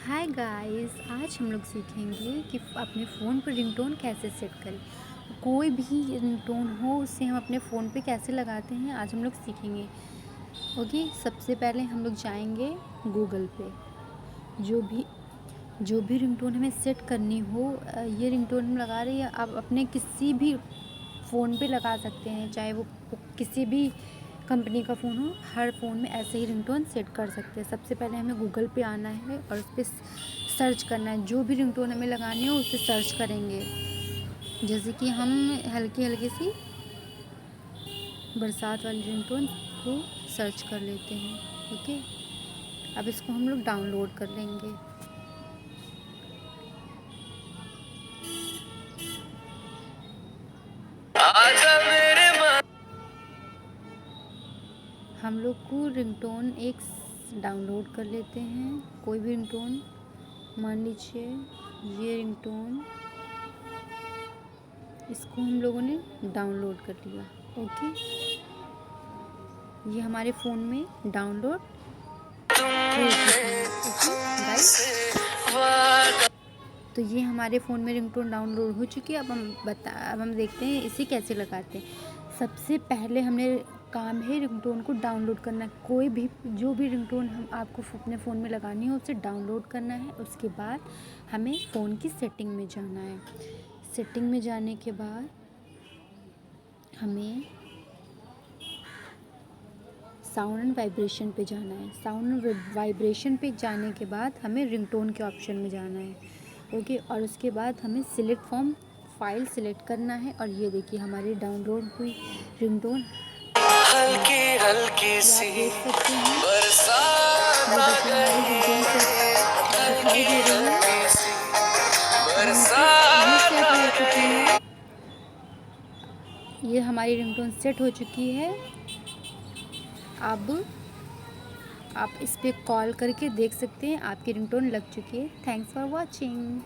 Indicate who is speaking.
Speaker 1: Hi guys, आज हम लोग सीखेंगे कि अपने फ़ोन पर रिंगटोन कैसे सेट करें। कोई भी रिंगटोन हो उसे हम अपने फ़ोन पे कैसे लगाते हैं आज हम लोग सीखेंगे। ओके, सबसे पहले हम लोग जाएंगे गूगल पे। जो भी रिंगटोन हमें सेट करनी हो, ये रिंगटोन हम लगा रहे हैं, आप अपने किसी भी फ़ोन पे लगा सकते हैं, चाहे वो किसी भी कंपनी का फ़ोन हो। हर फ़ोन में ऐसे ही रिंगटोन सेट कर सकते हैं। सबसे पहले हमें गूगल पे आना है और उस पर सर्च करना है। जो भी रिंगटोन हमें लगानी हो उस पर सर्च करेंगे। जैसे कि हम हल्की हल्की सी बरसात वाली रिंगटोन को सर्च कर लेते हैं। ओके, अब इसको हम लोग डाउनलोड कर लेंगे। हम लोग को रिंगटोन एक डाउनलोड कर लेते हैं, कोई भी रिंगटोन। मान लीजिए ये रिंगटोन, इसको हम लोगों ने डाउनलोड कर लिया। ओके, ये हमारे फ़ोन में डाउनलोड हो चुका है। ओके गाइस, तो ये हमारे फ़ोन में रिंगटोन डाउनलोड हो चुकी है। अब हम देखते हैं इसे कैसे लगाते हैं। सबसे पहले हमने काम है रिंगटोन को डाउनलोड करना। कोई भी जो भी रिंगटोन हम आपको अपने फ़ोन में लगानी हो उसे डाउनलोड करना है। उसके बाद हमें फ़ोन की सेटिंग में जाना है। सेटिंग में जाने के बाद हमें साउंड एंड वाइब्रेशन पे जाना है। साउंड एंड वाइब्रेशन पे जाने के बाद हमें रिंगटोन के ऑप्शन में जाना है। ओके, और उसके बाद हमें सिलेक्ट फ्रॉम फाइल सिलेक्ट करना है। और ये देखिए हमारी डाउनलोड हुई रिंगटोन
Speaker 2: हल्की हल्की सी
Speaker 1: आप देख सकते हैं।
Speaker 2: बरसात
Speaker 1: ये
Speaker 2: आ
Speaker 1: देखिए हमारी रिंगटोन सेट दिखाई
Speaker 2: हल्की
Speaker 1: दे रही है।
Speaker 2: हल्की सी
Speaker 1: ये
Speaker 2: बरसात
Speaker 1: सेट
Speaker 2: आ
Speaker 1: हो चुकी
Speaker 2: गई।
Speaker 1: है। ये हमारी रिंगटोन सेट हो चुकी है। अब आप इस पर कॉल करके देख सकते हैं आपकी रिंगटोन लग चुकी है। Thanks for watching.